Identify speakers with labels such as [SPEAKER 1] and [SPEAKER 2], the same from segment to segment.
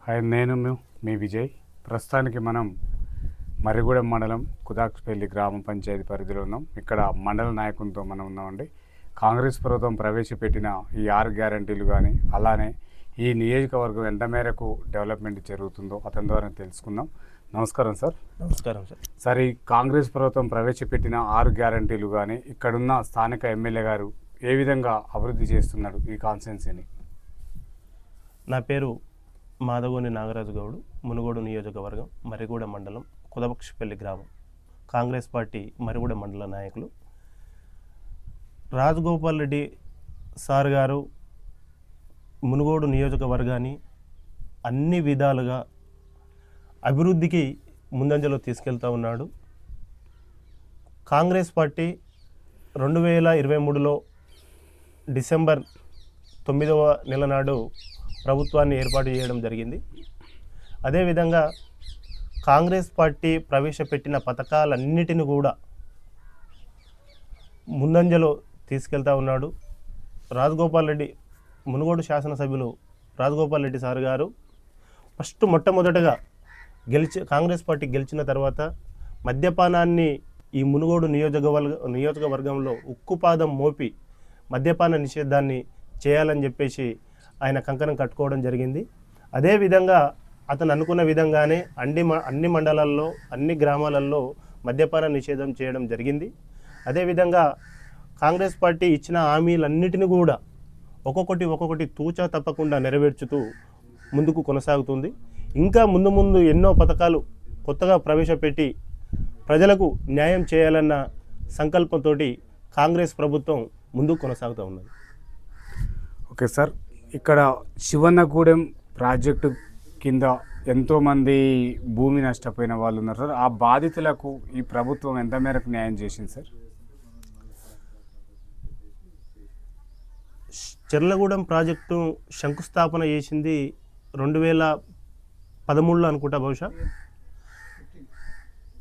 [SPEAKER 1] Hi, మీ విజయ్. ప్రస్తుతానికి మనం మర్రిగూడెం మండలం కుదాక్పల్లి గ్రామ పంచాయతీ పరిధిలో ఉన్నాం. ఇక్కడ మండల నాయకులతో మనం ఉన్నామండి. కాంగ్రెస్ ప్రభుత్వం ప్రవేశపెట్టిన ఈ 6 గ్యారంటీలు కానీ అలానే ఈ నియోజకవర్గం ఎంత మేరకు డెవలప్మెంట్ జరుగుతుందో అతని ద్వారా తెలుసుకుందాం. నమస్కారం సార్.
[SPEAKER 2] నమస్కారం సార్.
[SPEAKER 1] సార్, ఈ కాంగ్రెస్ ప్రభుత్వం ప్రవేశపెట్టిన 6 గ్యారంటీలు కానీ ఇక్కడున్న స్థానిక ఎమ్మెల్యే గారు ఏ విధంగా అభివృద్ధి చేస్తున్నాడు ఈ కాన్స్టిట్యున్సీని?
[SPEAKER 2] నా పేరు మాధగోని నాగరాజు గౌడ్, మునుగోడు నియోజకవర్గం, మర్రిగూడెం మండలం, కుదబక్షపల్లి గ్రామం, కాంగ్రెస్ పార్టీ మర్రిగూడెం మండల నాయకులు. రాజగోపాల్ రెడ్డి సార్ గారు మునుగోడు నియోజకవర్గాన్ని అన్ని విధాలుగా అభివృద్ధికి ముందంజలో తీసుకెళ్తూ ఉన్నాడు. కాంగ్రెస్ పార్టీ 2023లో డిసెంబర్ 9వ నెల నాడు ప్రభుత్వాన్ని ఏర్పాటు చేయడం జరిగింది. అదేవిధంగా కాంగ్రెస్ పార్టీ ప్రవేశపెట్టిన పథకాలన్నిటిని కూడా ముందంజలో తీసుకెళ్తా ఉన్నాడు. రాజగోపాల్ రెడ్డి, మునుగోడు శాసనసభ్యులు రాజగోపాల్ రెడ్డి సార్ గారు మొట్టమొదటగా కాంగ్రెస్ పార్టీ గెలిచిన తర్వాత మద్యపానాన్ని ఈ మునుగోడు నియోజకవర్గంలో ఉక్కుపాదం మోపి మద్యపాన నిషేధాన్ని చేయాలని చెప్పేసి ఆయన కంకణం కట్టుకోవడం జరిగింది. అదేవిధంగా అతను అనుకున్న విధంగానే అన్ని మండలాల్లో అన్ని గ్రామాలలో మద్యపాన నిషేధం చేయడం జరిగింది. అదేవిధంగా కాంగ్రెస్ పార్టీ ఇచ్చిన హామీలన్నిటిని కూడా ఒక్కొక్కటి తూచా తప్పకుండా నెరవేర్చుతూ ముందుకు కొనసాగుతుంది. ఇంకా ముందు ఎన్నో పథకాలు కొత్తగా ప్రవేశపెట్టి ప్రజలకు న్యాయం చేయాలన్న సంకల్పంతో కాంగ్రెస్ ప్రభుత్వం ముందుకు కొనసాగుతూ ఉన్నది.
[SPEAKER 1] ఓకే సార్, ఇక్కడ శివన్నగూడెం ప్రాజెక్టు కింద ఎంతోమంది భూమి నష్టపోయిన వాళ్ళు ఉన్నారు సార్. ఆ బాధితులకు ఈ ప్రభుత్వం ఎంత మేరకు న్యాయం చేసింది సార్?
[SPEAKER 2] చెర్లగూడెం ప్రాజెక్టు శంకుస్థాపన చేసింది 2013లో అనుకుంటా, బహుశా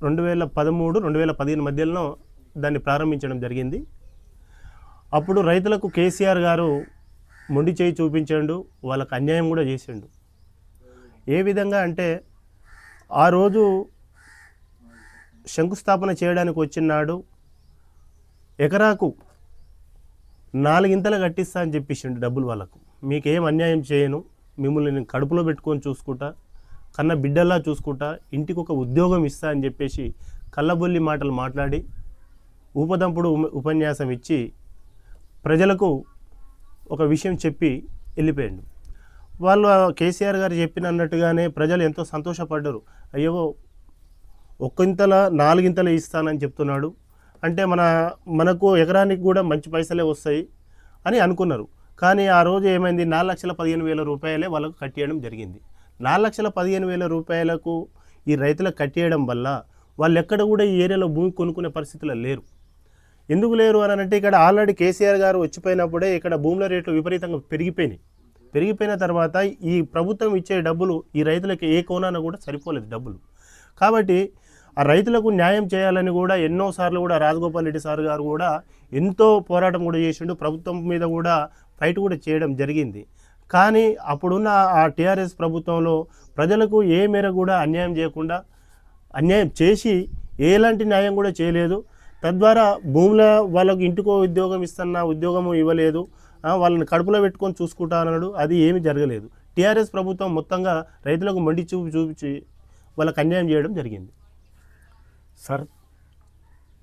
[SPEAKER 2] 2013-2015 మధ్యలో దాన్ని ప్రారంభించడం జరిగింది. అప్పుడు రైతులకు కేసీఆర్ గారు మొండి చేయి చూపించాడు, వాళ్ళకు అన్యాయం కూడా చేసిండు. ఏ విధంగా అంటే ఆ రోజు శంకుస్థాపన చేయడానికి వచ్చినాడు ఎకరాకు 4 ఇంతలు కట్టిస్తా అని చెప్పేసిండు డబ్బులు వాళ్ళకు. మీకేం అన్యాయం చేయను, మిమ్మల్ని నేను కడుపులో పెట్టుకొని చూసుకుంటా, కన్న బిడ్డల్లా చూసుకుంటా, ఇంటికి ఒక ఉద్యోగం ఇస్తా అని చెప్పేసి కళ్ళబొల్లి మాటలు మాట్లాడి ఊపదంపుడు ఉపన్యాసం ఇచ్చి ప్రజలకు ఒక విషయం చెప్పి వెళ్ళిపోయాడు. వాళ్ళు కేసీఆర్ గారు చెప్పినట్టుగానే ప్రజలు ఎంతో సంతోషపడ్డారు. అయ్యో, 1 ఇంతల 4 ఇంతలు ఇస్తానని చెప్తున్నాడు అంటే మనకు ఎకరానికి కూడా మంచి పైసలే వస్తాయి అని అనుకున్నారు. కానీ ఆ రోజు ఏమైంది, 4,15,000 రూపాయలే వాళ్ళకు కట్టేయడం జరిగింది. 4,15,000 రూపాయలకు ఈ రైతులకు కట్టేయడం వల్ల వాళ్ళు ఎక్కడ కూడా ఈ ఏరియాలో భూమి కొనుక్కునే పరిస్థితుల్లో లేరు. ఎందుకు లేరు అని అంటే ఇక్కడ ఆల్రెడీ కేసీఆర్ గారు వచ్చిపోయినప్పుడే ఇక్కడ భూముల రేట్లు విపరీతంగా పెరిగిపోయిన తర్వాత ఈ ప్రభుత్వం ఇచ్చే డబ్బులు ఈ రైతులకి ఏ కోణాన కూడా సరిపోలేదు డబ్బులు. కాబట్టి ఆ రైతులకు న్యాయం చేయాలని కూడా ఎన్నోసార్లు కూడా రాజగోపాల్ రెడ్డి సార్ గారు కూడా ఎంతో పోరాటం కూడా చేసిండు. ప్రభుత్వం మీద కూడా ఫైట్ కూడా చేయడం జరిగింది. కానీ అప్పుడున్న ఆ టీఆర్ఎస్ ప్రభుత్వంలో ప్రజలకు ఏ మేర కూడా అన్యాయం చేయకుండా, అన్యాయం చేసి ఎలాంటి న్యాయం కూడా చేయలేదు. తద్వారా భూముల వాళ్ళకు ఇంటికో ఉద్యోగం ఇస్తున్నా ఉద్యోగము ఇవ్వలేదు, వాళ్ళని కడుపులో పెట్టుకొని చూసుకుంటా అన్నాడు. అది ఏమీ జరగలేదు. టీఆర్ఎస్ ప్రభుత్వం మొత్తంగా రైతులకు మండి చూపించి వాళ్ళకు అన్యాయం చేయడం జరిగింది.
[SPEAKER 1] సార్,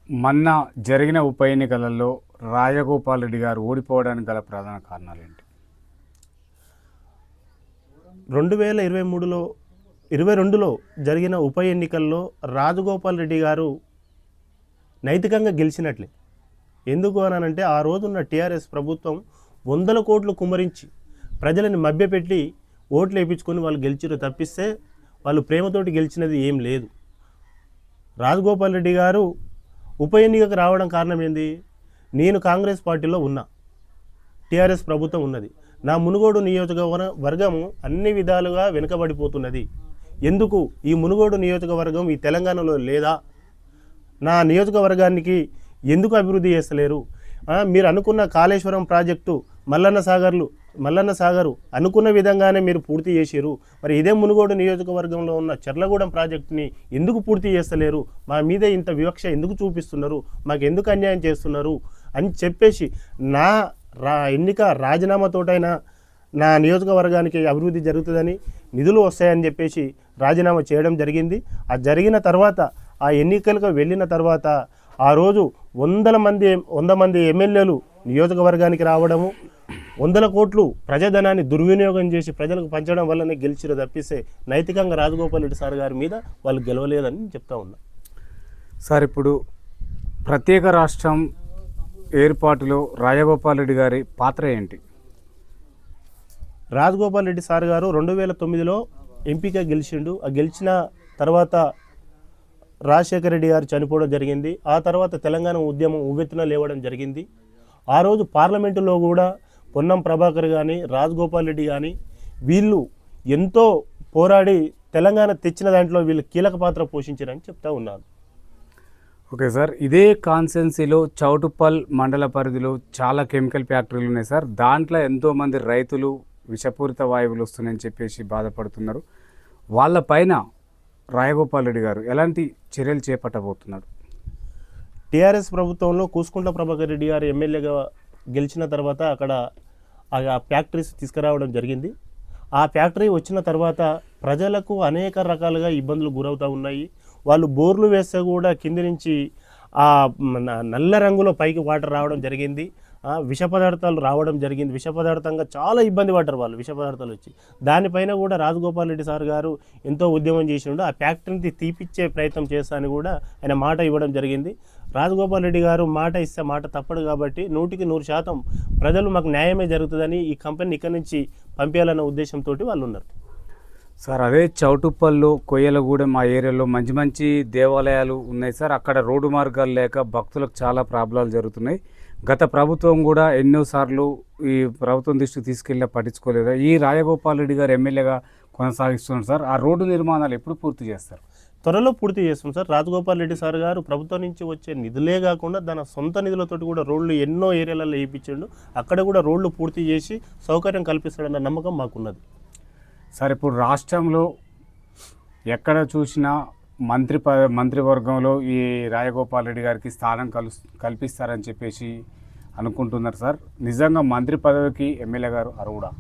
[SPEAKER 1] మొన్న జరిగిన ఉప ఎన్నికలలో రాజగోపాల్ రెడ్డి గారు ఓడిపోవడానికి గల ప్రధాన కారణాలు ఏంటి?
[SPEAKER 2] 2022లో జరిగిన ఉప ఎన్నికల్లో రాజగోపాల్ రెడ్డి గారు నైతికంగా గెలిచినట్లే. ఎందుకు అనంటే ఆ రోజున్న టీఆర్ఎస్ ప్రభుత్వం 100 కోట్లు కుమ్మరించి ప్రజలని మభ్యపెట్టి ఓట్లు వేయించుకొని వాళ్ళు గెలిచిరు తప్పిస్తే వాళ్ళు ప్రేమతోటి గెలిచినది ఏం లేదు. రాజగోపాల్ రెడ్డి గారు ఉప ఎన్నికకు రావడం కారణం ఏంది, నేను కాంగ్రెస్ పార్టీలో ఉన్నా, టీఆర్ఎస్ ప్రభుత్వం ఉన్నది, నా మునుగోడు నియోజకవర్గం అన్ని విధాలుగా వెనుకబడిపోతున్నది, ఎందుకు ఈ మునుగోడు నియోజకవర్గం ఈ తెలంగాణలో లేదా, నా నియోజకవర్గానికి ఎందుకు అభివృద్ధి చేస్తలేరు, మీరు అనుకున్న కాళేశ్వరం ప్రాజెక్టు మల్లన్న సాగరు అనుకున్న విధంగానే మీరు పూర్తి చేసిరు. మరి ఇదే మునుగోడు నియోజకవర్గంలో ఉన్న చెర్లగూడెం ప్రాజెక్టుని ఎందుకు పూర్తి చేస్తలేరు, మా మీదే ఇంత వివక్ష ఎందుకు చూపిస్తున్నారు, మాకు ఎందుకు అన్యాయం చేస్తున్నారు అని చెప్పేసి ఎన్నిక రాజీనామాతోటైనా నా నియోజకవర్గానికి అభివృద్ధి జరుగుతుందని, నిధులు వస్తాయని చెప్పేసి రాజీనామా చేయడం జరిగింది. ఆ జరిగిన తర్వాత ఆ ఎన్నికలకు వెళ్ళిన తర్వాత ఆ రోజు 100 మంది ఎమ్మెల్యేలు నియోజకవర్గానికి రావడము, 100 కోట్లు ప్రజాధనాన్ని దుర్వినియోగం చేసి ప్రజలకు పంచడం వల్లనే గెలిచిరు తప్పిస్తే నైతికంగా రాజగోపాల్ రెడ్డి సార్ గారి మీద వాళ్ళు గెలవలేదని చెప్తా ఉన్నా.
[SPEAKER 1] సార్, ఇప్పుడు ప్రత్యేక రాష్ట్రం ఏర్పాటులో రాజగోపాల్ రెడ్డి గారి పాత్ర ఏంటి?
[SPEAKER 2] రాజగోపాల్ రెడ్డి సార్ గారు 2009లో ఎంపీగా గెలిచిండు. ఆ గెలిచిన తర్వాత రాజశేఖర రెడ్డి గారు చనిపోవడం జరిగింది. ఆ తర్వాత తెలంగాణ ఉద్యమం ఉవ్వెత్తున లేవడం జరిగింది. ఆ రోజు పార్లమెంటులో కూడా పొన్నం ప్రభాకర్ కానీ రాజగోపాల్ రెడ్డి కానీ వీళ్ళు ఎంతో పోరాడి తెలంగాణ తెచ్చిన దాంట్లో వీళ్ళు కీలక పాత్ర పోషించారని చెప్తా ఉన్నారు.
[SPEAKER 1] ఓకే సార్, ఇదే కాన్స్టెన్సీలో చౌటుప్పల్ మండల పరిధిలో చాలా కెమికల్ ఫ్యాక్టరీలు ఉన్నాయి సార్. దాంట్లో ఎంతోమంది రైతులు విషపూరిత వాయువులు వస్తున్నాయని చెప్పేసి బాధపడుతున్నారు. వాళ్ళపైన రాజగోపాల్ రెడ్డి గారు ఎలాంటి చర్యలు చేపట్టబోతున్నాడు?
[SPEAKER 2] టీఆర్ఎస్ ప్రభుత్వంలో కూసుకుంట్ల ప్రభాకర్ రెడ్డి గారు ఎమ్మెల్యేగా గెలిచిన తర్వాత అక్కడ ఆ ఫ్యాక్టరీస్ తీసుకురావడం జరిగింది. ఆ ఫ్యాక్టరీ వచ్చిన తర్వాత ప్రజలకు అనేక రకాలుగా ఇబ్బందులు గురవుతూ ఉన్నాయి. వాళ్ళు బోర్లు వేస్తే కూడా కింది నుంచి ఆ నల్ల రంగులో పైకి వాటర్ రావడం జరిగింది. విష పదార్థాలు రావడం జరిగింది. విష పదార్థంగా చాలా ఇబ్బంది పడ్డారు వాళ్ళు విష పదార్థాలు వచ్చి. దానిపైన కూడా రాజగోపాల్ రెడ్డి సార్ గారు ఎంతో ఉద్యమం చేసిండు. ఆ ఫ్యాక్టరీని తీపిచ్చే ప్రయత్నం చేస్తానని కూడా ఆయన మాట ఇవ్వడం జరిగింది. రాజగోపాల్ రెడ్డి గారు మాట ఇస్తే మాట తప్పడు కాబట్టి 100% ప్రజలు మాకు న్యాయమే జరుగుతుందని ఈ కంపెనీని ఇక్కడి నుంచి పంపించాలన్న ఉద్దేశంతో వాళ్ళు ఉన్నారు.
[SPEAKER 1] సార్, అదే చౌటుప్పల్లో కొయ్యలగూడెం మా ఏరియాలో మంచి మంచి దేవాలయాలు ఉన్నాయి సార్. అక్కడ రోడ్డు మార్గాలు లేక భక్తులకు చాలా ప్రాబ్లాలు జరుగుతున్నాయి. గత ప్రభుత్వం కూడా ఎన్నోసార్లు ఈ ప్రభుత్వం దృష్టికి తీసుకెళ్ళి పట్టించుకోలేదు. ఈ రాజగోపాల్ రెడ్డి గారు ఎమ్మెల్యేగా కొనసాగిస్తున్నారు సార్. ఆ రోడ్డు నిర్మాణాలు ఎప్పుడు పూర్తి చేస్తారు?
[SPEAKER 2] త్వరలో పూర్తి చేస్తాం సార్. రాజగోపాల్ రెడ్డి సార్ గారు ప్రభుత్వం నుంచి వచ్చే నిధులే కాకుండా తన సొంత నిధులతోటి కూడా రోడ్లు ఎన్నో ఏరియాలలో వేయించిండు. అక్కడ కూడా రోడ్లు పూర్తి చేసి సౌకర్యం కల్పిస్తాడన్న నమ్మకం మాకున్నది.
[SPEAKER 1] సార్, ఇప్పుడు రాష్ట్రంలో ఎక్కడ చూసినా మంత్రివర్గంలో ఈ రాజగోపాల్ రెడ్డి గారికి స్థానం కల్పిస్తారని చెప్పేసి అనుకుంటున్నారు సార్. నిజంగా మంత్రి పదవికి ఎమ్మెల్యే గారు అర్హుడా?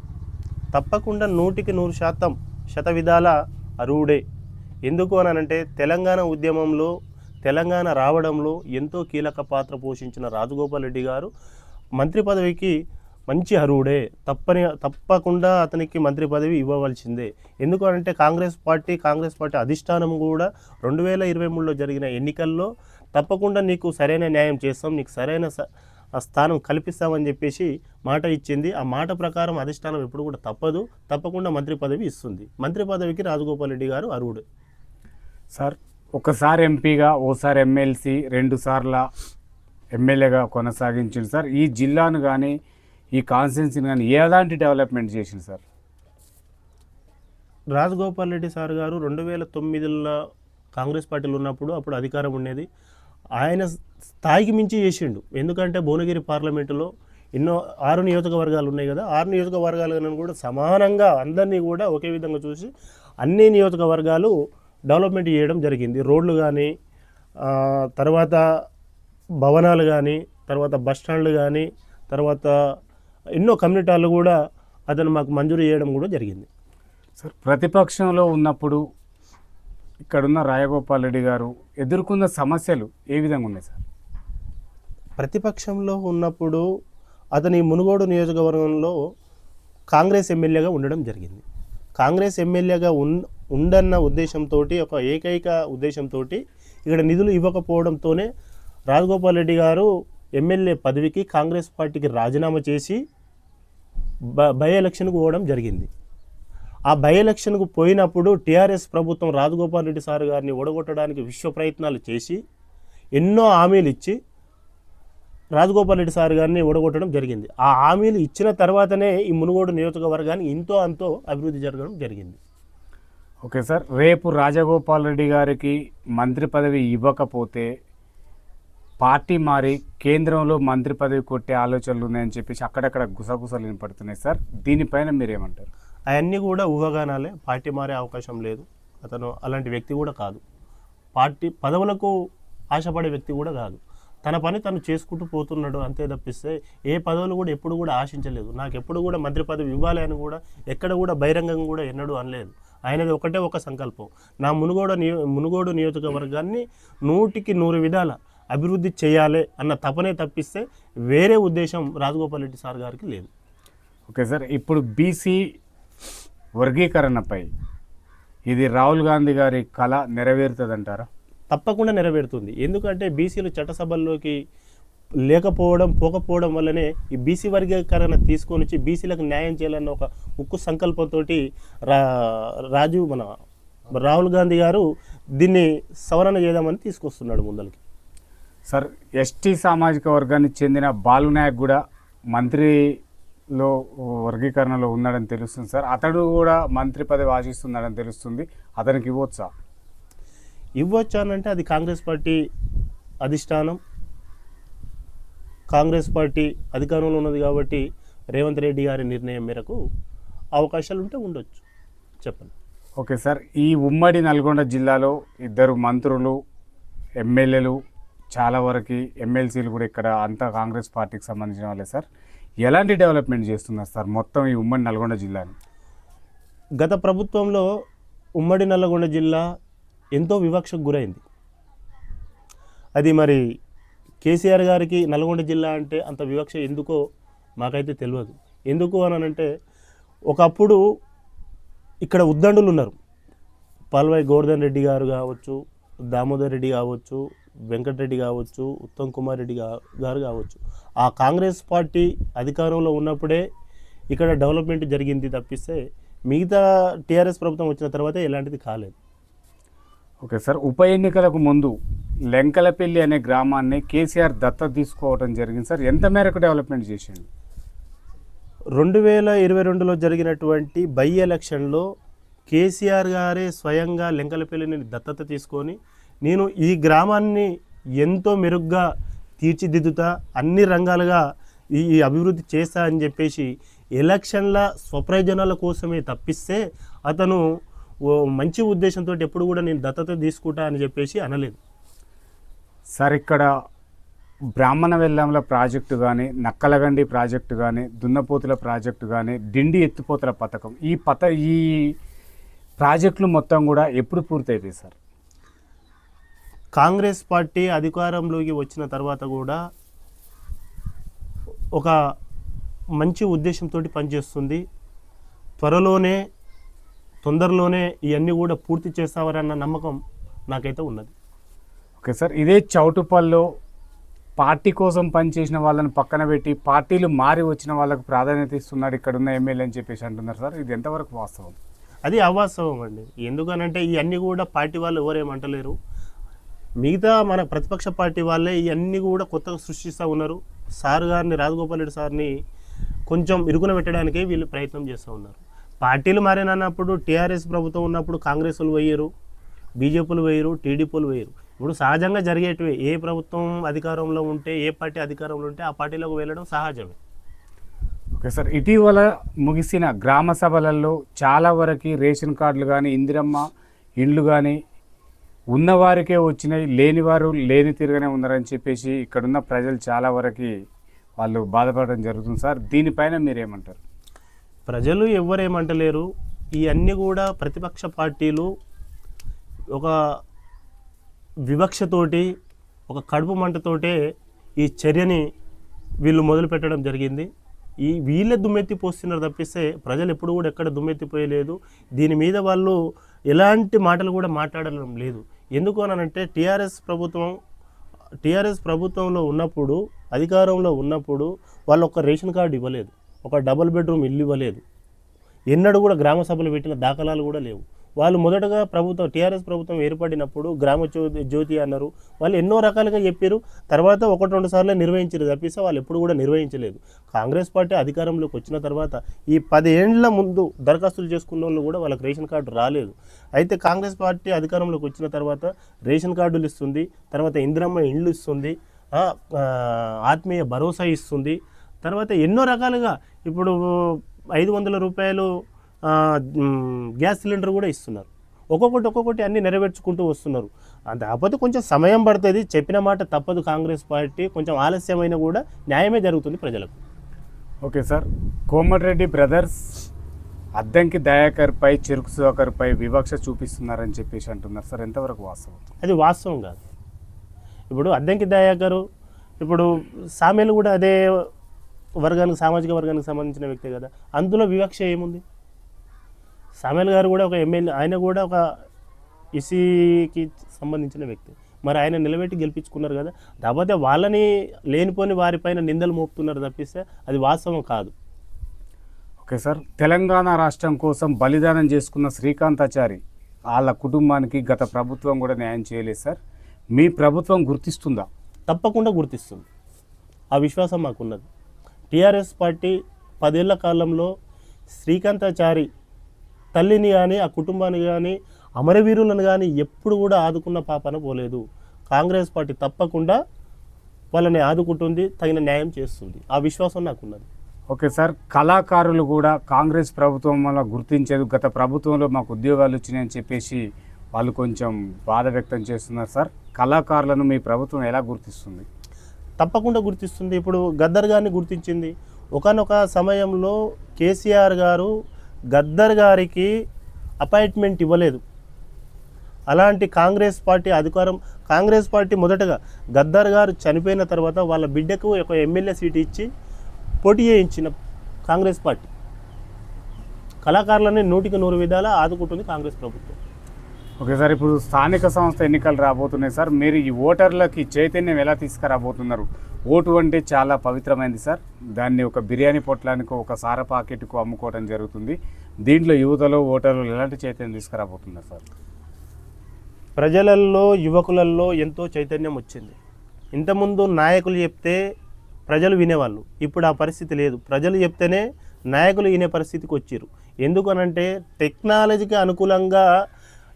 [SPEAKER 2] తప్పకుండా 100% శతవిధాల అర్హుడే. ఎందుకు అనంటే తెలంగాణ ఉద్యమంలో తెలంగాణ రావడంలో ఎంతో కీలక పాత్ర పోషించిన రాజగోపాల్ రెడ్డి గారు మంత్రి పదవికి మంచి అర్హుడే. తప్పకుండా అతనికి మంత్రి పదవి ఇవ్వవలసిందే. ఎందుకు అంటే కాంగ్రెస్ పార్టీ అధిష్టానం కూడా 2023లో జరిగిన ఎన్నికల్లో తప్పకుండా నీకు సరైన న్యాయం చేస్తాం, నీకు సరైన స్థానం కల్పిస్తామని చెప్పేసి మాట ఇచ్చింది. ఆ మాట ప్రకారం అధిష్టానం ఎప్పుడు కూడా తప్పకుండా మంత్రి పదవి ఇస్తుంది. మంత్రి పదవికి రాజగోపాల్ రెడ్డి గారు అర్హుడు.
[SPEAKER 1] సార్, ఒకసారి ఎంపీగా, ఓసారి ఎమ్మెల్సీ, 2 సార్ల ఎమ్మెల్యేగా కొనసాగించింది సార్. ఈ జిల్లాను కానీ ఈ కాన్స్టిట్యున్సీని కానీ ఎలాంటి డెవలప్మెంట్ చేసింది సార్?
[SPEAKER 2] రాజగోపాల్ రెడ్డి సార్ గారు 2009లో కాంగ్రెస్ పార్టీలో ఉన్నప్పుడు అప్పుడు అధికారం ఉండేది. ఆయన స్థాయికి మించి చేసిండు. ఎందుకంటే భువనగిరి పార్లమెంటులో ఎన్నో 6 నియోజకవర్గాలు ఉన్నాయి కదా, 6 నియోజకవర్గాలను కూడా సమానంగా అందరినీ కూడా ఒకే విధంగా చూసి అన్ని నియోజకవర్గాలు డెవలప్మెంట్ చేయడం జరిగింది. రోడ్లు కానీ, తర్వాత భవనాలు కానీ, తర్వాత బస్ స్టాండ్లు కానీ, తర్వాత ఎన్నో కమ్యూనిటీలు కూడా అతను మాకు మంజూరు చేయడం కూడా జరిగింది.
[SPEAKER 1] సార్, ప్రతిపక్షంలో ఉన్నప్పుడు ఇక్కడున్న రాజగోపాల్ రెడ్డి గారు ఎదుర్కొన్న సమస్యలు ఏ విధంగా ఉన్నాయి సార్?
[SPEAKER 2] ప్రతిపక్షంలో ఉన్నప్పుడు అతని మునుగోడు నియోజకవర్గంలో కాంగ్రెస్ ఎమ్మెల్యేగా ఉండడం జరిగింది. కాంగ్రెస్ ఎమ్మెల్యేగా ఉండన్న ఉద్దేశంతో, ఒక ఏకైక ఉద్దేశంతో ఇక్కడ నిధులు ఇవ్వకపోవడంతోనే రాజగోపాల్ రెడ్డి గారు ఎమ్మెల్యే పదవికి కాంగ్రెస్ పార్టీకి రాజీనామా చేసి బై ఎలక్షన్కు పోవడం జరిగింది. ఆ బై ఎలక్షన్కు పోయినప్పుడు టీఆర్ఎస్ ప్రభుత్వం రాజగోపాల్ రెడ్డి సార్ గారిని ఓడగొట్టడానికి విశ్వ ప్రయత్నాలు చేసి ఎన్నో హామీలు ఇచ్చి రాజగోపాల్ రెడ్డి సార్ గారిని ఓడగొట్టడం జరిగింది. ఆ హామీలు ఇచ్చిన తర్వాతనే ఈ మునుగోడు నియోజకవర్గానికి ఇంతో అంతో అభివృద్ధి జరగడం జరిగింది.
[SPEAKER 1] ఓకే సార్, రేపు రాజగోపాల్ రెడ్డి గారికి మంత్రి పదవి ఇవ్వకపోతే పార్టీ మారి కేంద్రంలో మంత్రి పదవి కొట్టే ఆలోచనలు ఉన్నాయని చెప్పేసి అక్కడక్కడ గుసగుసలు వినపడుతున్నాయి సార్. దీనిపైన మీరేమంటారు?
[SPEAKER 2] అవన్నీ కూడా ఊహాగానాలే. పార్టీ మారే అవకాశం లేదు. అతను అలాంటి వ్యక్తి కూడా కాదు. పార్టీ పదవులకు ఆశపడే వ్యక్తి కూడా కాదు. తన పని తను చేసుకుంటూ పోతున్నాడు అంతే తప్పిస్తే ఏ పదవులు కూడా ఎప్పుడు కూడా ఆశించలేదు. నాకు ఎప్పుడు కూడా మంత్రి పదవి ఇవ్వాలి అని కూడా ఎక్కడ కూడా బహిరంగంగా కూడా ఎన్నడూ అనలేదు. ఆయనది ఒకటే ఒక సంకల్పం, నా మునుగోడు నియోజకవర్గాన్ని 100% విధాల అభివృద్ధి చేయాలి అన్న తపనే తప్పిస్తే వేరే ఉద్దేశం రాజగోపాల్ రెడ్డి సార్ గారికి లేదు.
[SPEAKER 1] ఓకే సార్, ఇప్పుడు బీసీ వర్గీకరణపై ఇది రాహుల్ గాంధీ గారి కళ నెరవేరుతుందంటారా?
[SPEAKER 2] తప్పకుండా నెరవేరుతుంది. ఎందుకంటే బీసీలు చట్టసభల్లోకి పోకపోవడం వల్లనే ఈ బీసీ వర్గీకరణ తీసుకొని వచ్చి బీసీలకు న్యాయం చేయాలన్న ఒక ఉక్కు సంకల్పంతో రాహుల్ గాంధీ గారు దీన్ని సవరణ చేద్దామని తీసుకొస్తున్నాడు ముందరికి.
[SPEAKER 1] సార్, ఎస్టీ సామాజిక వర్గానికి చెందిన బాలు నాయక్ కూడా మంత్రిలో వర్గీకరణలో ఉన్నాడని తెలుస్తుంది సార్. అతడు కూడా మంత్రి పదవి ఆశిస్తున్నాడని తెలుస్తుంది. అతనికి ఇవ్వచ్చా?
[SPEAKER 2] ఇవ్వచ్చు అని అంటే అది కాంగ్రెస్ పార్టీ అధిష్టానం, కాంగ్రెస్ పార్టీ అధికారంలో ఉన్నది కాబట్టి రేవంత్ రెడ్డి గారి నిర్ణయం మేరకు అవకాశాలు ఉంటే ఉండొచ్చు. చెప్పండి.
[SPEAKER 1] ఓకే సార్, ఈ ఉమ్మడి నల్గొండ జిల్లాలో 2 మంత్రులు, ఎమ్మెల్యేలు, చాలా వరకు ఎమ్మెల్సీలు కూడా ఇక్కడ అంతా కాంగ్రెస్ పార్టీకి సంబంధించిన వాళ్ళే సార్. ఎలాంటి డెవలప్మెంట్ చేస్తున్నారు సార్ మొత్తం ఈ ఉమ్మడి నల్గొండ జిల్లాని?
[SPEAKER 2] గత ప్రభుత్వంలో ఉమ్మడి నల్గొండ జిల్లా ఎంతో వివక్షకు గురైంది. అది మరి కేసీఆర్ గారికి నల్గొండ జిల్లా అంటే అంత వివక్ష ఎందుకో మాకైతే తెలియదు. ఎందుకు అని అంటే ఒకప్పుడు ఇక్కడ ఉద్దండులు ఉన్నారు. పాల్వాయి గోవర్ధన్ రెడ్డి గారు కావచ్చు, దామోదర్ రెడ్డి కావచ్చు, వెంకటరెడ్డి కావచ్చు, ఉత్తమ్ కుమార్ రెడ్డి గారు కావచ్చు. ఆ కాంగ్రెస్ పార్టీ అధికారంలో ఉన్నప్పుడే ఇక్కడ డెవలప్మెంట్ జరిగింది తప్పిస్తే మిగతా టీఆర్ఎస్ ప్రభుత్వం వచ్చిన తర్వాత ఎలాంటిది కాలేదు.
[SPEAKER 1] ఓకే సార్, ఉప ఎన్నికలకు ముందు లెంకలపల్లి అనే గ్రామాన్ని కేసీఆర్ దత్తత తీసుకోవడం జరిగింది సార్. ఎంత మేరకు డెవలప్మెంట్ చేసిండు?
[SPEAKER 2] 2022లో జరిగినటువంటి బై ఎలక్షన్లో కేసీఆర్ గారే స్వయంగా లెంకలపల్లిని దత్తత తీసుకొని నేను ఈ గ్రామాన్ని ఎంతో మెరుగ్గా తీర్చిదిద్దుతా, అన్ని రంగాలుగా ఈ అభివృద్ధి చేస్తా అని చెప్పేసి ఎలక్షన్ల స్వప్రయోజనాల కోసమే తప్పిస్తే అతను మంచి ఉద్దేశంతో ఎప్పుడు కూడా నేను దత్తత తీసుకుంటా అని చెప్పేసి అనలేదు
[SPEAKER 1] సార్. ఇక్కడ బ్రాహ్మణ వెల్లంల ప్రాజెక్టు కానీ, నక్కలగండి ప్రాజెక్టు కానీ, దున్నపోతుల ప్రాజెక్టు కానీ, డిండి ఎత్తిపోతల పథకం, ఈ ప్రాజెక్టులు మొత్తం కూడా ఎప్పుడు పూర్తయితాయి సార్?
[SPEAKER 2] కాంగ్రెస్ పార్టీ అధికారంలోకి వచ్చిన తర్వాత కూడా ఒక మంచి ఉద్దేశంతో పనిచేస్తుంది. తొందరలోనే ఇవన్నీ కూడా పూర్తి చేస్తామన్న నమ్మకం నాకైతే ఉన్నది.
[SPEAKER 1] ఓకే సార్, ఇదే చౌటుపల్లో పార్టీ కోసం పనిచేసిన వాళ్ళని పక్కన పెట్టి పార్టీలు మారి వచ్చిన వాళ్ళకు ప్రాధాన్యత ఇస్తున్నాడు ఇక్కడున్న ఎమ్మెల్యే అని చెప్పేసి అంటున్నారు సార్. ఇది ఎంతవరకు వాస్తవం?
[SPEAKER 2] అది అవాస్తవం అండి. ఎందుకనంటే ఇవన్నీ కూడా పార్టీ వాళ్ళు ఎవరేమంటలేరు. మిగతా మన ప్రతిపక్ష పార్టీ వాళ్ళే ఇవన్నీ కూడా కొత్తగా సృష్టిస్తూ ఉన్నారు. సార్ గారిని, రాజగోపాల్ రెడ్డి సార్ని కొంచెం ఇరుకున పెట్టడానికే వీళ్ళు ప్రయత్నం చేస్తూ ఉన్నారు. పార్టీలు మారినప్పుడు టీఆర్ఎస్ ప్రభుత్వం ఉన్నప్పుడు కాంగ్రెస్లు వేయరు, బీజేపీలు వేయరు, టీడీపీలు వేయరు. ఇప్పుడు సహజంగా జరిగేటివి. ఏ ప్రభుత్వం అధికారంలో ఉంటే, ఏ పార్టీ అధికారంలో ఉంటే ఆ పార్టీలోకి వెళ్ళడం సహజమే.
[SPEAKER 1] ఓకే సార్, ఇటీవల ముగిసిన గ్రామ సభలలో చాలా వరకు రేషన్ కార్డులు కానీ, ఇందిరమ్మ ఇండ్లు కానీ ఉన్నవారికే వచ్చినాయి, లేనివారు లేని తిరగనే ఉన్నారని చెప్పేసి ఇక్కడున్న ప్రజలు చాలా వరకు వాళ్ళు బాధపడడం జరుగుతుంది సార్. దీనిపైన మీరేమంటారు?
[SPEAKER 2] ప్రజలు ఎవరేమంటలేరు. ఇవన్నీ కూడా ప్రతిపక్ష పార్టీలు ఒక వివక్షతోటి, ఒక కడుపు మంటతోటే ఈ చర్యని వీళ్ళు మొదలు పెట్టడం జరిగింది. వీళ్ళే దుమ్మెత్తి పోస్తున్నారు తప్పిస్తే ప్రజలు ఎప్పుడు కూడా ఎక్కడ దుమ్మెత్తిపోయలేదు. దీని మీద వాళ్ళు ఎలాంటి మాటలు కూడా మాట్లాడడం లేదు. ఎందుకు అనంటే టీఆర్ఎస్ ప్రభుత్వంలో ఉన్నప్పుడు, అధికారంలో ఉన్నప్పుడు వాళ్ళు ఒక రేషన్ కార్డు ఇవ్వలేదు, ఒక డబుల్ బెడ్రూమ్ ఇల్లు ఇవ్వలేదు, ఎన్నడూ కూడా గ్రామ సభలు పెట్టిన దాఖలాలు కూడా లేవు. వాళ్ళు మొదటగా టీఆర్ఎస్ ప్రభుత్వం ఏర్పడినప్పుడు గ్రామ జ్యోతి అన్నారు. వాళ్ళు ఎన్నో రకాలుగా చెప్పారు. తర్వాత 1-2 సార్లు నిర్వహించారు తప్పిస్తే వాళ్ళు ఎప్పుడు కూడా నిర్వహించలేదు. కాంగ్రెస్ పార్టీ అధికారంలోకి వచ్చిన తర్వాత ఈ 10 ఏండ్ల ముందు దరఖాస్తులు చేసుకున్న వాళ్ళు కూడా వాళ్ళకి రేషన్ కార్డు రాలేదు. అయితే కాంగ్రెస్ పార్టీ అధికారంలోకి వచ్చిన తర్వాత రేషన్ కార్డులు ఇస్తుంది, తర్వాత ఇందిరమ్మ ఇండ్లు ఇస్తుంది, ఆ, ఆ, ఆత్మీయ భరోసా ఇస్తుంది. తర్వాత ఎన్నో రకాలుగా ఇప్పుడు 500 రూపాయలు గ్యాస్ సిలిండర్ కూడా ఇస్తున్నారు. ఒక్కొక్కటి అన్ని నెరవేర్చుకుంటూ వస్తున్నారు. కాకపోతే కొంచెం సమయం పడుతుంది, చెప్పిన మాట తప్పదు. కాంగ్రెస్ పార్టీ కొంచెం ఆలస్యమైన కూడా న్యాయమే జరుగుతుంది ప్రజలకు.
[SPEAKER 1] Okay sir, Komatireddy brothers Addanki దయాకర్పై చెరుకు సుధాకర్పై వివక్ష చూపిస్తున్నారని చెప్పేసి అంటున్నారు సార్, ఎంతవరకు వాస్తవం?
[SPEAKER 2] అది వాస్తవం కాదు. ఇప్పుడు అద్దంకి దయాకరు ఇప్పుడు సామెలు కూడా అదే వర్గానికి, సామాజిక వర్గానికి సంబంధించిన వ్యక్తే కదా. అందులో వివక్ష ఏముంది? సామెల్ గారు కూడా ఒక ఎమ్మెల్యే, ఆయన కూడా ఒక ఇసికి సంబంధించిన వ్యక్తి. మరి ఆయన నిలబెట్టి గెలిపించుకున్నారు కదా. కాకపోతే వాళ్ళని లేనిపోని వారిపైన నిందలు మోపుతున్నారు తప్పిస్తే అది వాస్తవం కాదు.
[SPEAKER 1] ఓకే సార్, తెలంగాణ రాష్ట్రం కోసం బలిదానం చేసుకున్న శ్రీకాంతాచారి వాళ్ళ కుటుంబానికి గత ప్రభుత్వం కూడా న్యాయం చేయలేదు సార్. మీ ప్రభుత్వం గుర్తిస్తుందా?
[SPEAKER 2] తప్పకుండా గుర్తిస్తుంది. ఆ విశ్వాసం మాకున్నది. టీఆర్ఎస్ పార్టీ 10 ఏళ్ల కాలంలో శ్రీకాంతాచారి తల్లిని కానీ ఆ కుటుంబాన్ని కానీ అమరవీరులను కానీ ఎప్పుడు కూడా ఆదుకున్న పాపన పోలేదు. కాంగ్రెస్ పార్టీ తప్పకుండా వాళ్ళని ఆదుకుంటుంది, తగిన న్యాయం చేస్తుంది. ఆ విశ్వాసం నాకున్నది.
[SPEAKER 1] ఓకే సార్, కళాకారులు కూడా కాంగ్రెస్ ప్రభుత్వం వల్ల గుర్తించేది, గత ప్రభుత్వంలో మాకు ఉద్యోగాలు వచ్చినాయని చెప్పేసి వాళ్ళు కొంచెం బాధ వ్యక్తం చేస్తున్నారు సార్. కళాకారులను మీ ప్రభుత్వం ఎలా గుర్తిస్తుంది?
[SPEAKER 2] తప్పకుండా గుర్తిస్తుంది. ఇప్పుడు గద్దర్ గారిని గుర్తించింది. ఒకానొక సమయంలో కేసీఆర్ గారు గద్దర్ గారికి అపాయింట్మెంట్ ఇవ్వలేదు. అలాంటి కాంగ్రెస్ పార్టీ అధికారం, కాంగ్రెస్ పార్టీ మొదటగా గద్దర్ గారు చనిపోయిన తర్వాత వాళ్ళ బిడ్డకు ఒక ఎమ్మెల్యే సీట్ ఇచ్చి పోటీ చేయించిన కాంగ్రెస్ పార్టీ. కళాకారులని 100కి 100 విధాలా ఆదుకుంటుంది కాంగ్రెస్ ప్రభుత్వం.
[SPEAKER 1] ఓకే సార్, ఇప్పుడు స్థానిక సంస్థ ఎన్నికలు రాబోతున్నాయి సార్. మీరు ఈ ఓటర్లకి చైతన్యం ఎలా తీసుకురాబోతున్నారు? ఓటు అంటే చాలా పవిత్రమైనది సార్. దాన్ని ఒక బిర్యానీ పొట్లానికి, ఒక సార పాకెట్కు అమ్ముకోవడం జరుగుతుంది. దీంట్లో యువతలో ఓటర్లు ఎలాంటి చైతన్యం తీసుకురాబోతున్నారు సార్?
[SPEAKER 2] ప్రజలల్లో, యువకులలో ఎంతో చైతన్యం వచ్చింది. ఇంతకుముందు నాయకులు చెప్తే ప్రజలు వినేవాళ్ళు. ఇప్పుడు ఆ పరిస్థితి లేదు. ప్రజలు చెప్తేనే నాయకులు వినే పరిస్థితికి వచ్చారు. ఎందుకనంటే టెక్నాలజీకి అనుకూలంగా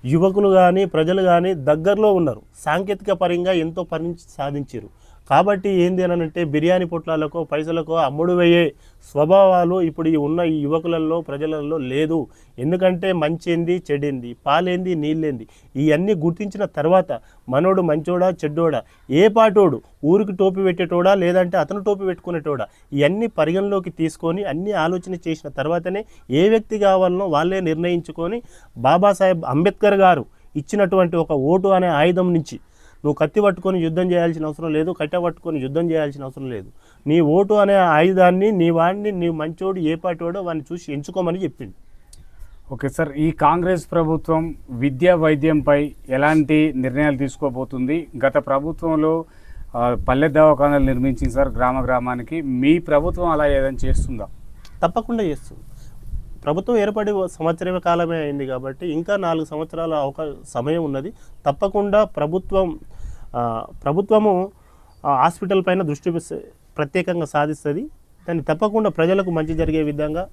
[SPEAKER 2] యువకులు కానీ ప్రజలు కానీ దగ్గరలో ఉన్నారు. సాంకేతిక పరంగా ఎంతో పని సాధించారు. కాబట్టి ఏంది అని అంటే బిర్యానీ పొట్లాలకో పైసలకో అమ్ముడు వేయే స్వభావాలు ఇప్పుడు ఉన్న ఈ యువకులలో, ప్రజలలో లేదు. ఎందుకంటే మంచేంది, చెడింది, పాలేంది, నీళ్ళేంది ఇవన్నీ గుర్తించిన తర్వాత మనోడు మంచోడా చెడ్డోడా, ఏ పాటోడు ఊరికి టోపీ పెట్టేటోడా లేదంటే అతను టోపీ పెట్టుకునేటోడా, ఇవన్నీ పరిగణలోకి తీసుకొని అన్ని ఆలోచన చేసిన తర్వాతనే ఏ వ్యక్తి కావాలనో వాళ్ళే నిర్ణయించుకొని బాబాసాహెబ్ అంబేద్కర్ గారు ఇచ్చినటువంటి ఒక ఓటు అనే ఆయుధం నుంచి నువ్వు కత్తి పట్టుకొని యుద్ధం చేయాల్సిన అవసరం లేదు, కట్టె పట్టుకొని యుద్ధం చేయాల్సిన అవసరం లేదు. నీ ఓటు అనే ఆయుధాన్ని, నీ వాడిని, నీ మంచోడు ఏ పాటోడో వాడిని చూసి ఎంచుకోమని చెప్పిండు.
[SPEAKER 1] ఓకే సార్, ఈ కాంగ్రెస్ ప్రభుత్వం విద్యా వైద్యంపై ఎలాంటి నిర్ణయాలు తీసుకోబోతుంది? గత ప్రభుత్వంలో పల్లె దవాఖానాలు నిర్మించింది సార్ గ్రామానికి. మీ ప్రభుత్వం అలా ఏదైనా చేస్తుందా?
[SPEAKER 2] తప్పకుండా చేస్తుంది. ప్రభుత్వం ఏర్పడి సంవత్సరమే కాలమే అయింది కాబట్టి ఇంకా 4 సంవత్సరాల సమయం ఉన్నది. తప్పకుండా ప్రభుత్వము హాస్పిటల్ పైన దృష్టి ప్రత్యేకంగా సాధిస్తుంది. దాన్ని తప్పకుండా ప్రజలకు మంచి జరిగే విధంగా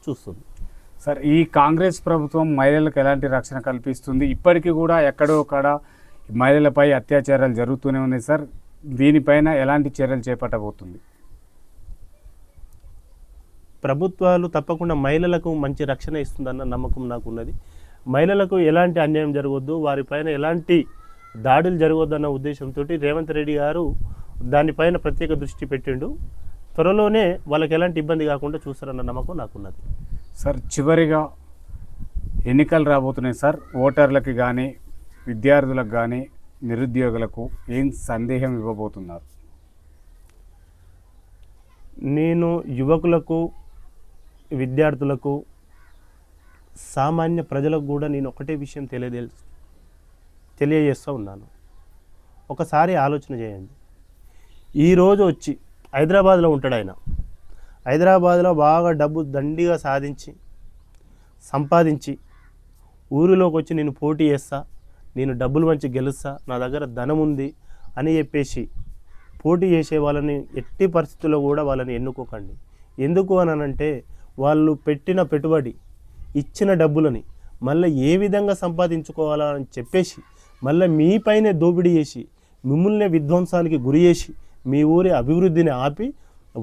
[SPEAKER 2] చూస్తుంది.
[SPEAKER 1] సార్, ఈ కాంగ్రెస్ ప్రభుత్వం మహిళలకు ఎలాంటి రక్షణ కల్పిస్తుంది? ఇప్పటికీ కూడా ఎక్కడో అక్కడ మహిళలపై అత్యాచారాలు జరుగుతూనే ఉన్నాయి సార్. దీనిపైన ఎలాంటి చర్యలు చేపట్టబోతుంది?
[SPEAKER 2] ప్రభుత్వాలు తప్పకుండా మహిళలకు మంచి రక్షణ ఇస్తుందన్న నమ్మకం నాకు ఉన్నది. మహిళలకు ఎలాంటి అన్యాయం జరగవద్దు, వారిపైన ఎలాంటి దాడులు జరగవద్దన్న ఉద్దేశంతో రేవంత్ రెడ్డి గారు దానిపైన ప్రత్యేక దృష్టి పెట్టిండు. త్వరలోనే వాళ్ళకి ఎలాంటి ఇబ్బంది కాకుండా చూస్తారన్న నమ్మకం నాకున్నది.
[SPEAKER 1] సార్, చివరిగా ఎన్నికలు రాబోతున్నాయి సార్. ఓటర్లకి కానీ, విద్యార్థులకు కానీ, నిరుద్యోగులకు ఏం సందేహం ఇవ్వబోతున్నారు?
[SPEAKER 2] నేను యువకులకు, విద్యార్థులకు, సామాన్య ప్రజలకు కూడా నేను ఒకటే విషయం తెలియజేస్తూ ఉన్నాను. ఒకసారి ఆలోచన చేయండి. ఈరోజు వచ్చి హైదరాబాద్లో ఉంటాడు ఆయన. హైదరాబాద్లో బాగా డబ్బు దండిగా సంపాదించి ఊరిలోకి వచ్చి నేను పోటీ చేస్తా, నేను డబ్బులు మంచి గెలుస్తా, నా దగ్గర ధనం ఉంది అని చెప్పేసి పోటీ చేసే వాళ్ళని ఎట్టి పరిస్థితుల్లో కూడా వాళ్ళని ఎన్నుకోకండి. ఎందుకు అనంటే వాళ్ళు పెట్టిన పెట్టుబడి, ఇచ్చిన డబ్బులని మళ్ళీ ఏ విధంగా సంపాదించుకోవాలని చెప్పేసి మళ్ళీ మీపైనే దోపిడీ చేసి మిమ్మల్ని విధ్వంసానికి గురి చేసి మీ ఊరి అభివృద్ధిని ఆపి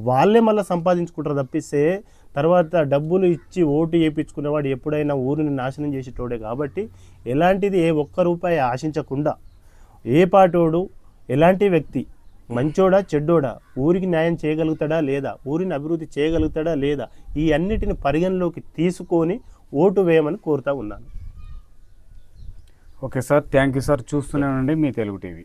[SPEAKER 2] వాళ్ళే మళ్ళీ సంపాదించుకుంటారు తప్పిస్తే తర్వాత డబ్బులు ఇచ్చి ఓటు వేయించుకునేవాడు ఎప్పుడైనా ఊరిని నాశనం చేసేటోడే. కాబట్టి ఎలాంటిది ఏ ఒక్క రూపాయి ఆశించకుండా ఏ పాటోడు ఎలాంటి వ్యక్తి మంచోడా చెడ్డోడా ఊరికి న్యాయం చేయగలుగుతాడా లేదా, ఊరిని అభివృద్ధి చేయగలుగుతాడా లేదా, ఈ అన్నిటిని పరిగణలోకి తీసుకొని ఓటు వేయమని కోరుతా ఉన్నాను.
[SPEAKER 1] Okay sir, thank you sir. చూస్తూనే ఉండండి మీ తెలుగు టీవీ.